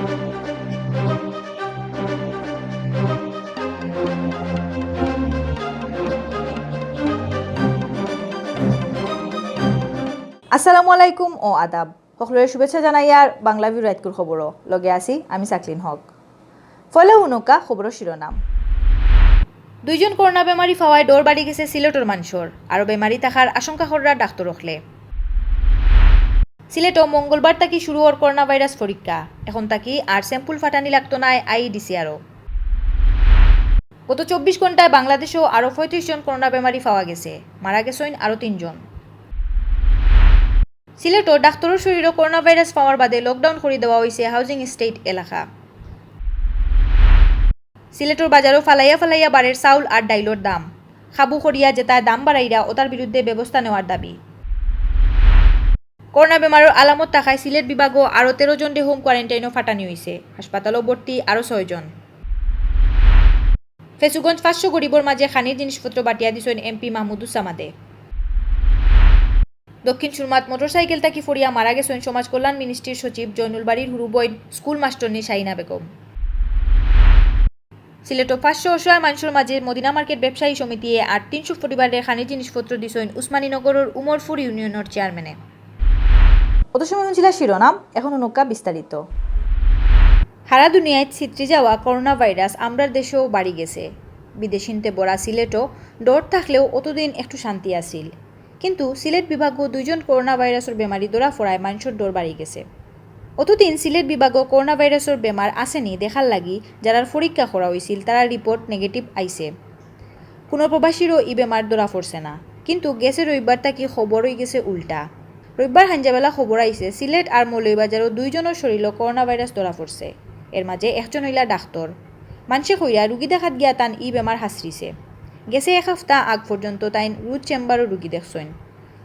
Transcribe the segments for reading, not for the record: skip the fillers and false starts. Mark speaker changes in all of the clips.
Speaker 1: আসসালামু আলাইকুম ও আদাব সকলের শুভেচ্ছা জানাই আর বাংলাভিউ রাইতকুর খবরও লগে আছি আমি সাকলিন হক ফলে উনকা খবর শিরোনাম দুইজন করোনা বেমারি ফাওয়ায় ডোর বাড়ি গেছে সিলেটর মানুষের আরও বেমারি থাকার আশঙ্কা করার ডাক্তার রখলে সিলেটও মঙ্গলবার তাকি শুরু হওয়ার করোনা ভাইরাস পরীক্ষা এখন তাকি আর স্যাম্পল ফাটানি লাগতো না আইইডিসি আরও গত 24 ঘন্টায় বাংলাদেশেও আরও 35 জন করোনা বেমারি পাওয়া গেছে মারা গেছেন আরও 3 জন সিলেটও ডাক্তারের শরীরও করোনা ভাইরাস পাওয়ার বাদে লকডাউন করে দেওয়া হয়েছে হাউজিং স্টেট এলাকা সিলেটর বাজারও ফালাইয়া ফালাইয়া বাড়ের চাউল আর ডাইলর দাম খাবু করিয়া যেটায় দাম বাড়াইরা ও তার বিরুদ্ধে ব্যবস্থা নেওয়ার দাবি করোনা বেমারের আলামত থাকায় সিলেট বিভাগও আরও 13 জন হোম কোয়ারেন্টাইনও ফাটানি হয়েছে হাসপাতালও ভর্তি আরও 6 জন ফেসুগঞ্জ 500 গরিবর মাঝে খানির জিনিসপত্র বাটিয়া দিছেন এমপি মাহমুদুজ্জামাদে দক্ষিণ সুরমাত মোটরসাইকেল তাকি ফরিয়া মারা গেছেন সমাজ কল্যাণ মিনিস্ট্রির সচিব জয়নুল বাড়ির হুরুবইন স্কুল মাস্টরনি শাহিনা বেগম সিলেটও 500 অসহায় মানুষের মাঝে মদিনা মার্কেট ব্যবসায়ী সমিতি আর 300 পরিবারের খানির জিনিসপত্র দিছেন উসমানীনগরের উমরপুর ইউনিয়নের চেয়ারম্যানে অত সময় ছিল শিরোনাম এখন অনুকা বিস্তারিত সারা দুনিয়ায় ছিট্রি যাওয়া করোনা ভাইরাস আমরার দেশেও বাড়ি গেছে বিদেশিনতে বড়া সিলেটও ডর থাকলেও অতদিন একটু শান্তি আসিল কিন্তু সিলেট বিভাগও 2 জন করোনা ভাইরাসের বেমারি ধরা ফরায় মানুষের ডর বাড়ি গেছে অতদিন সিলেট বিভাগও করোনা ভাইরাসের বেমার আসেনি দেখার লাগি যারা পরীক্ষা করা হয়েছিল তারা রিপোর্ট নেগেটিভ আইছে কোনো প্রবাসীরও ই বেমার ধরা পড়ছে না কিন্তু গেছে রবিবার তাকি খবর হয়ে গেছে উল্টা রবিবার হাঞ্জাবেলা খবর আইছে সিলেট আর মৌলভীবাজারও 2 জনের শরীরও করোনা ভাইরাস ধরা পড়ছে এর মাঝে একজন হইলা ডাক্তার মানুষে কইরা রুগী দেখাত গিয়া তান ই বেমার হাসরিছে গেছে এক সপ্তাহ আগ পর্যন্ত তাই রুট চেম্বারও রুগী দেখছেন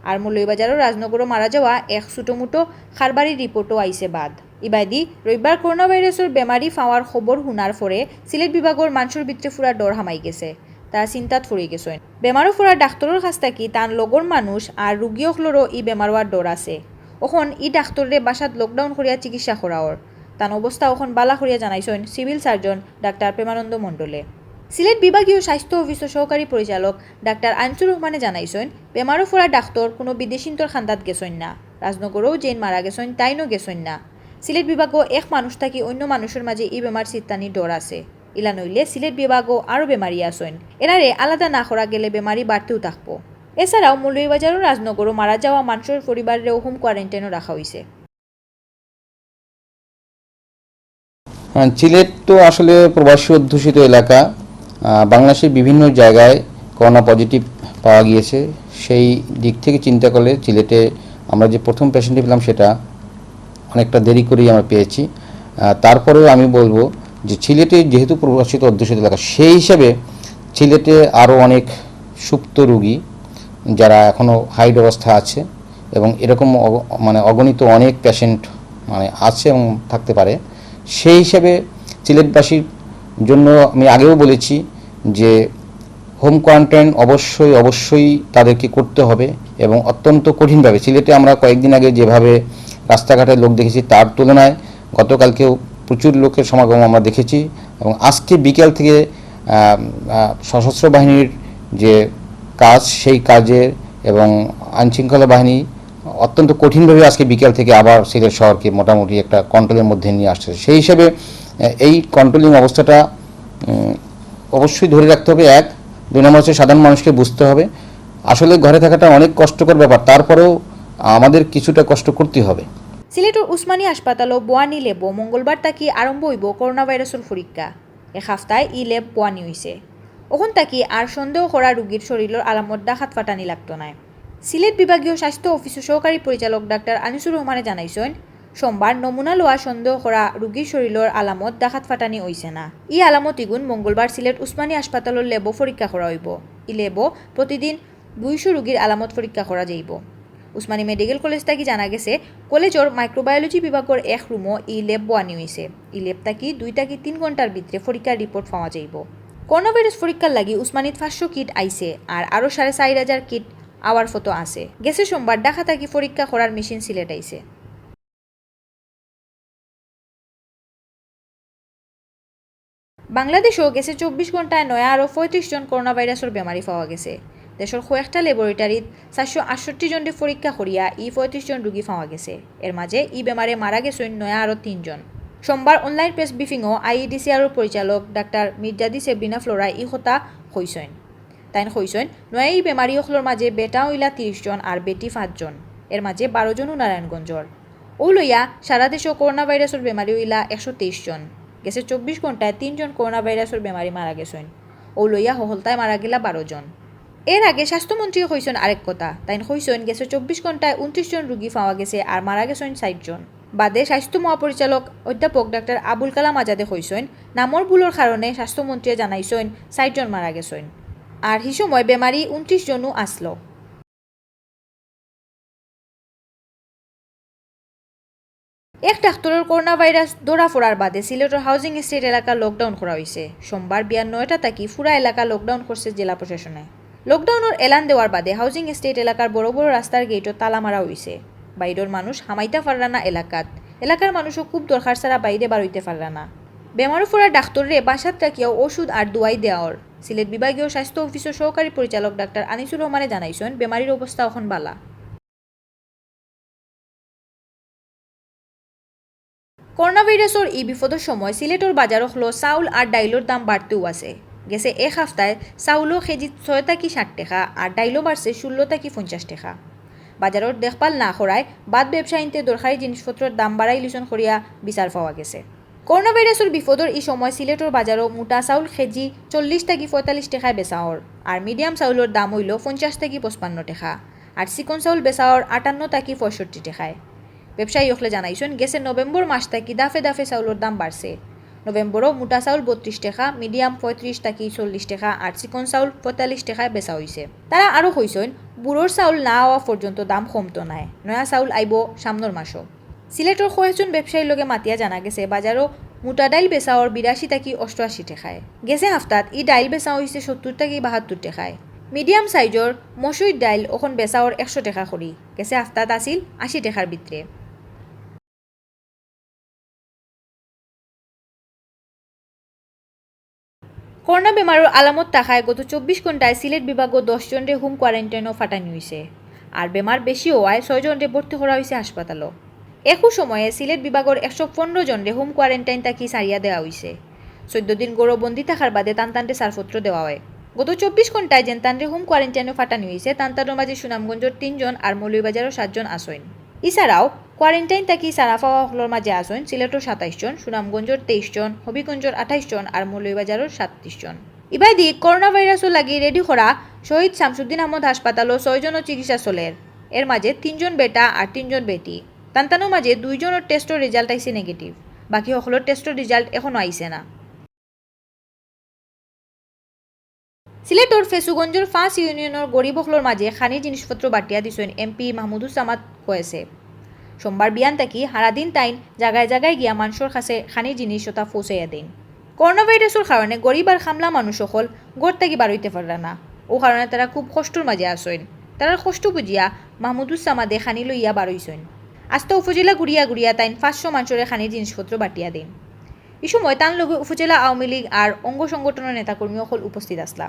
Speaker 1: আর মৌলভীবাজারও রাজনগরও মারা যাওয়া এক ছোটোমোটো খারবারির রিপোর্টও আইছে বাদ ইবাদি রবিবার করোনা ভাইরাসের বেমারি পাওয়ার খবর শুনার পরে সিলেট বিভাগের মানুষের ভিতরে ফুরা ডর হামাই গেছে তারা চিন্তাত পড়ে গেছেন বেমারও ফুরা ডাক্তারের কাছ থাকি তান লগর মানুষ আর রুগীসকলেরও ই বেমার হওয়ার ডর আছে ওখন ই ডাক্তারে বাসাত লকডাউন করিয়া চিকিৎসা করাওর তান অবস্থা ওখন বালা করিয়া জানাইছেন সিভিল সার্জন ডাক্তার প্রেমানন্দ মণ্ডলে সিলেট বিভাগীয় স্বাস্থ্য অফিসের সহকারী পরিচালক ডাক্তার আনসুর রহমানে জানাইছেন বেমারও ফোরা ডাক্তার কোনো বিদেশিন্তর খান্দাত গেছেন না রাজনগরেও যেন মারা গেছেন তাইনও গেছেন না সিলেট বিভাগও এক মানুষ থাকি অন্য মানুষের মাঝে ই বেমার চিত্তানি ডর আছে ইলা নইলে সিলেট বিভাগও আরও বেমারি আসেন এনারে আলাদা না করা গেলে বেমারি বাড়তেও থাকবো এছাড়াও মৌলভীবাজারও রাজনগরও মারা যাওয়া মানুষের পরিবারেও হোম কোয়ারেন্টাইনও রাখা হয়েছে
Speaker 2: সিলেট তো আসলে প্রবাসী অধ্যুষিত এলাকা বাংলাদেশের বিভিন্ন জায়গায় করোনা পজিটিভ পাওয়া গিয়েছে সেই দিক থেকে চিন্তা করলে সিলেটে আমরা যে প্রথম পেশেন্টে পেলাম সেটা অনেকটা দেরি করেই আমরা পেয়েছি তারপরেও আমি বলবো যে সিলেটে যেহেতু প্রবাসিত অধ্যুষিত এলাকা সেই হিসাবে সিলেটে আরও অনেক সুপ্ত রোগী যারা এখনও হাইড অবস্থা আছে এবং এরকম মানে অগণিত অনেক পেশেন্ট মানে আছে এবং থাকতে পারে সেই হিসাবে সিলেটবাসীর জন্য আমি আগেও বলেছি যে হোম কোয়ারেন্টাইন অবশ্যই তাদেরকে করতে হবে এবং অত্যন্ত কঠিনভাবে সিলেটে আমরা কয়েকদিন আগে যেভাবে রাস্তাঘাটে লোক দেখেছি তার তুলনায় গতকালকেও প্রচুর লোকের সমাগম আমরা দেখেছি এবং আজকে বিকেল থেকে সশস্ত্র বাহিনীর যে কাজ সেই কাজের এবং আইনশৃঙ্খলা বাহিনী অত্যন্ত কঠিনভাবে আজকে বিকেল থেকে আবার সিলেট শহরকে মোটামুটি একটা কন্ট্রোলের মধ্যে নিয়ে আসছে সেই হিসাবে এই কন্ট্রোলিং অবস্থাটা অবশ্যই ধরে রাখতে হবে 2 নম্বর হচ্ছে সাধারণ মানুষকে বুঝতে হবে আসলে ঘরে থাকাটা অনেক কষ্টকর ব্যাপার তারপরেও আমাদের কিছুটা কষ্ট করতে হবে
Speaker 1: সিলেটের উসমানী হাসপাতালও বোয়ানি লেবো মঙ্গলবার তাকি আরম্ভ হইব করোনা ভাইরাসের পরীক্ষা এক সপ্তাহে ই লেব বোয়ানি হয়েছে ওখান তাকি আর সন্দেহ করা রোগীর শরীরের আলামত ডাকাত ফাটানি লাগতো না সিলেট বিভাগীয় স্বাস্থ্য অফিসের সহকারী পরিচালক ডাক্তার আনিসুর রহমানে জানাইছেন সোমবার নমুনা লওয়া সন্দেহ করা রোগীর শরীরের আলামত ডাকাত ফাটানি হইছে না ই আলামত ইগুন মঙ্গলবার সিলেট উসমানী হাসপাতালের লেবো পরীক্ষা করা হইব ই লেবো প্রতিদিন 200 রোগীর আলামত পরীক্ষা করা যাইব উসমানী মেডিকেল কলেজ থাকি জানা গেছে কলেজের মাইক্রোবায়োলজি বিভাগের এক রুমও ই লেব বানি হয়েছে ই লেব থাকি 2 থেকে 3 ঘন্টার ভিতরে পরীক্ষার রিপোর্ট পাওয়া যাইব করোনা ভাইরাস পরীক্ষার লাগি উসমানীত 500 কিট আইছে আর আরও 4,500 কিট আওয়ার ফটো আছে গেছে সোমবার ঢাকা থাকি পরীক্ষা করার মেশিন সিলেট আইছে। বাংলাদেশেও গেছে 24 ঘণ্টায় নয়া আরও 35 জন করোনা ভাইরাসের বেমারি পাওয়া গেছে। দেশের কয়েকটা ল্যাবরেটরিত 468 জনকে পরীক্ষা করিয়া 35 জন রোগী পাওয়া গেছে। এর মাঝে বেমারে মারা গেছেন নয়া আরও 3 জন। সোমবার অনলাইন প্রেস ব্রিফিংও আইইডিসিআর পরিচালক ডাক্তার মির্জাদি সেব্রিনা ফ্লোরা কথা কইছেন। তাইন কইছেন নয়া বেমারি হলর মাঝে বেটা হইলা 30 জন আর বেটি 5 জন। এর মাঝে 12 জনও নারায়ণগঞ্জর। ও লইয়া সারা দেশে করোনা ভাইরাসের বেমারি হইলা 123 জন। গেছে 24 ঘণ্টায় 3 জন করোনা ভাইরাসের বেমারি মারা গেছেন। ও লইয়া হহলতায় মারা গেলা 12 জন। এর আগে স্বাস্থ্যমন্ত্রী কইছেন আরেক কথা। তাইন কইছেন গেছে 24 ঘণ্টায় 29 জন রোগী পাওয়া গেছে আর মারা গেছেন 60 জন। বাদে স্বাস্থ্য মহাপরিচালক অধ্যাপক ডাক্তার আবুল কালাম আজাদে কইছেন নামর ভুলের কারণে স্বাস্থ্যমন্ত্রী জানাইছেন 60 জন মারা গেছেন আর হি সময় বেমারি 29 জনও আসলো। এক ডাক্তারের করোনা ভাইরাস ধরা পড়ার বাদে সিলেটের হাউজিং এস্টেট এলাকা লকডাউন করা হয়েছে। সোমবার বিয়ার 9টা থাকি পুরা এলাকা লকডাউন করছে জেলা প্রশাসনে। লকডাউনের এলান দেওয়ার বাদে হাউজিং এস্টেট এলাকার বড় বড় রাস্তার গেটও তালা মারা হয়েছে। বাইরের মানুষ হামাইতে পারলা না এলাকার মানুষও খুব দরকার ছাড়া বাইরে বাড়ইতে পারলা না। বেমার পড়া ডাক্তাররে বাসাত রাখিয়াও ওষুধ আর দোয়াই দেওয়ার সিলেট বিভাগীয় স্বাস্থ্য অফিসের সহকারী পরিচালক ডাক্তার আনিসুর রহমানে জানাইছেন বেমারির অবস্থা এখন বালা। করোনা ভাইরাসের বিপদের সময় সিলেটের বাজার হলো চাউল আর ডাইলের দাম বাড়তেও আছে। গেছে এক সপ্তাহে চাউলও কেজি 6 থেকে 60 টাকা আর ডাইলও বাড়ছে 16 থেকে 50 টাকা। বাজারের দেখভাল না করায় বাদ ব্যবসায়ীতে দরকারি জিনিসপত্রের দাম বাড়াই লিচন করিয়া বিচার পাওয়া গেছে। করোনা ভাইরাসের বিপদের সময় সিলেটের বাজারও মোটা চাউল কেজি 40 থেকে 45 টাকায় বেচাওর আর মিডিয়াম চাউলের দাম হইল 50 থেকে 55 টাকা আর চিকন চাউল বেচাওর 58 থেকে 65 টাকায়। ব্যবসায়ী হলে জানাইছেন গেছে নভেম্বর মাস থেকে দাফে দাফে চাউলের দাম বাড়ছে। নভেম্বরও মোটা চাউল 32 টাকা, মিডিয়াম 35 থেকে 40 টাকা আর চিকন চাউল 45 টাকায় বেচা হয়েছে। তারা আরও কইছেন বুড়োর চাউল না হওয়া পর্যন্ত দাম কমতো নাই, নয়া চাউল আইব সামনের মাসও। সিলেটের কয়েকজন ব্যবসায়ীর লগে মাতিয়া জানা গেছে বাজারও মোটা ডাইল বেচাওর 82 থেকে 88 টাকায়। গেছে হাফতাত ডাইল বেচা হয়েছে 70 থেকে 72 টাকায়। মিডিয়াম সাইজর মসুর ডাইল এখন বেচাওর 100 টাকা করি, গেছে হাফতাত আসিল 80 টাকার ভিতরে। করোনা বেমারের আলামত থাকায় গত 24 ঘণ্টায় সিলেট বিভাগও 10 জনরে হোম কোয়ারেন্টাইনও ফাটানি হয়েছে আর বেমার বেশি হওয়ায় 6 জনরে ভর্তি করা হয়েছে হাসপাতালও। একই সময়ে সিলেট বিভাগের 115 জনরে হোম কোয়ারেন্টাইন থাকি সারিয়া দেওয়া হয়েছে। 14 দিন গৌরবন্দি থাকার বাদে তানতানরে ছাড়পত্র দেওয়া হয়। গত 24 ঘণ্টায় যেন তানরে হোম কোয়ারেন্টাইনও ফাটানি হয়েছে তানতানোর মাঝে সুনামগঞ্জের 3 জন আর মৌলভীবাজারের 7 জন আসেন। এছাড়াও কোয়ারেন্টাইন থাকি সারা পাওয়া হলর মাঝে আসেন সিলেটের 27 জন, সুনামগঞ্জের 23 জন, হবিগঞ্জের 28 জন আর মৌলভীবাজারের 37 জন। ইবাদি করোনা ভাইরাসও লাগি রেডি করা শহীদ শামসুদ্দিন আহমদ হাসপাতালও 6 জনের চিকিৎসা চলের। এর মাঝে 3 জন বেটা আর 3 জন বেটি। তান্তানোর মাঝে 2 জনের টেস্টের রেজাল্ট আইছে নেগেটিভ, বাকি সকলের টেস্টের রেজাল্ট এখনও আইছে না। সিলেটর ফেসুগঞ্জের 5 ইউনিয়নের গরিব হলর মাঝে খানির জিনিসপত্র বাটিয়া দিছেন এমপি মাহমুদুজ্জামান কয়েছে। সোমবার বিয়ান থাকি হারাদিন তাইন জায়গায় জায়গায় গিয়া মানুষের কাছে খানির জিনিস ওটা পৌঁছাইয়া দেন। করোনা ভাইরাসের কারণে গরিব আর খামলা মানুষ সকল গড় থেকে বাড়ইতে পারলা না, ও কারণে তারা খুব কষ্টর মাঝে আসেন। তারা কষ্ট বুঝিয়া মাহমুদুজ্জামাদে খানি লইয়া বাড়ইছেন। আস্ত উপজেলা ঘুরিয়া ঘুরিয়া তাইন 500 মানুষের খানির জিনিসপত্র বাটিয়া দেন। এই সময় তান লগে উপজেলা আওয়ামী লীগ আর অঙ্গ সংগঠনের নেতাকর্মী সকল উপস্থিত আসলা।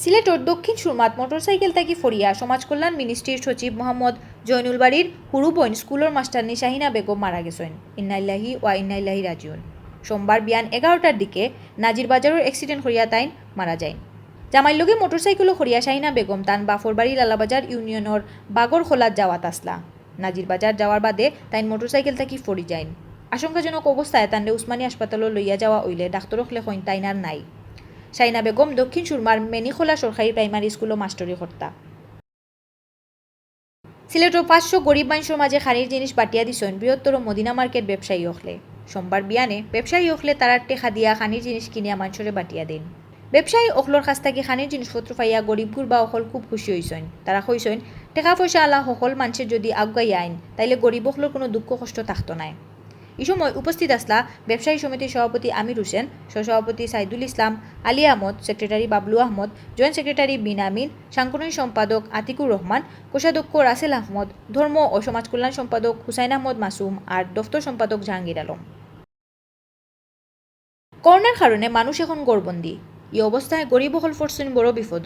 Speaker 1: সিলেটর দক্ষিণ সুরমাত মোটরসাইকেল থেকে ফরিয়া সমাজ কল্যাণ মিনিস্ট্রির সচিব মোহাম্মদ জয়নুল বাড়ির হুরুবইন স্কুলের মাস্টারনি শাহিনা বেগম মারা গেছেন। ইন্নাইল্লাহি ওয়া ইন্নাইল্লাহি রাজিউন। সোমবার বিয়ান 11টার দিকে নাজির বাজারের অ্যাক্সিডেন্ট করিয়া তাইন মারা যায়। জামাইর লগে মোটরসাইকেলও করিয়া শাহিনা বেগম তান বাফরবাড়ি লালাবাজার ইউনিয়নের বাগর খোলাত যাওয়াত আসলা। নাজির বাজার যাওয়ার বাদে তাইন মোটরসাইকেল থেকে ফরি যায়। আশঙ্কাজনক অবস্থায় তানরে উসমানী হাসপাতালে লইয়া যাওয়া হইলে ডাক্তারক লেখইন তাইন আর নাই। শাহিনা বেগম দক্ষিণ সুরমার মেনিখোলা সরকারি প্রাইমারি স্কুলও মাস্টরি কর্তা। সিলেটের 500 গরিব মানুষের মাঝে খানির জিনিস বাটিয়া দিছেন বৃহত্তর মদিনা মার্কেট ব্যবসায়ী হলে। সোমবার বিয়ানে ব্যবসায়ী হলে তারা টেকা দিয়া খানির জিনিস কিনিয়া মানুষরে বাটিয়া দেন। ব্যবসায়ী অখলর কাছ থেকে খানির জিনিসপত্র পাইয়া গরিব গুরবা অকল খুব খুশি হয়েছেন। তারা কইছেন টেকা পয়সা আলা সকল মানুষের যদি আগুয়াই আইন তাইলে গরিব অখলর কোনো দুঃখ কষ্ট থাকতো নাই। এই সময় উপস্থিত আসলা ব্যবসায়ী সমিতির সভাপতি আমির হোসেন, সহসভাপতি Saidul Islam, Ali Ahmad, secretary Bablu Ahmad, joint secretary Bin Amin, সাংগঠনিক সম্পাদক আতিকুর রহমান, কোষাধ্যক্ষ রাসেল আহমদ, ধর্ম ও সমাজ কল্যাণ সম্পাদক হুসাইন আহমদ মাসুম আর দফতর সম্পাদক জাহাঙ্গীর আলম। করোনার কারণে মানুষ এখন গড়বন্দি। এই অবস্থায় গরিব হল ফরসুন বড় বিপদ।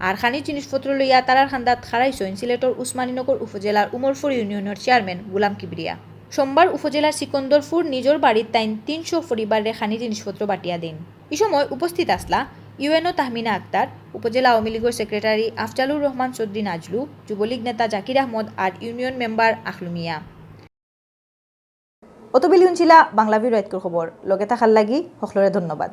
Speaker 1: আর খানিজ জিনিসপত্র লইয়া তারার খান্দাত খারাইছেন সিলেটর উসমানীনগর উপজেলার উমরপুর ইউনিয়নের চেয়ারম্যান গুলাম কিবরিয়া। সোমবার উপজেলার সিকন্দরপুর নিজের বাড়ির তাইন 300 পরিবারের খানিজ জিনিসপত্র বাটিয়া দেন। এই সময় উপস্থিত আসলা ইউএনও তাহমিনা আক্তার, উপজেলা আওয়ামী লীগের সেক্রেটারি আফজালুর রহমান চৌধুরী নাজলু, যুবলীগ নেতা জাকির আহমদ আর ইউনিয়ন মেম্বার আখলুমিয়া। অতবিল হুনছিলা বাংলাভিউ রাইতকর খবর। লগে থাকার লাগি সকলরে ধন্যবাদ।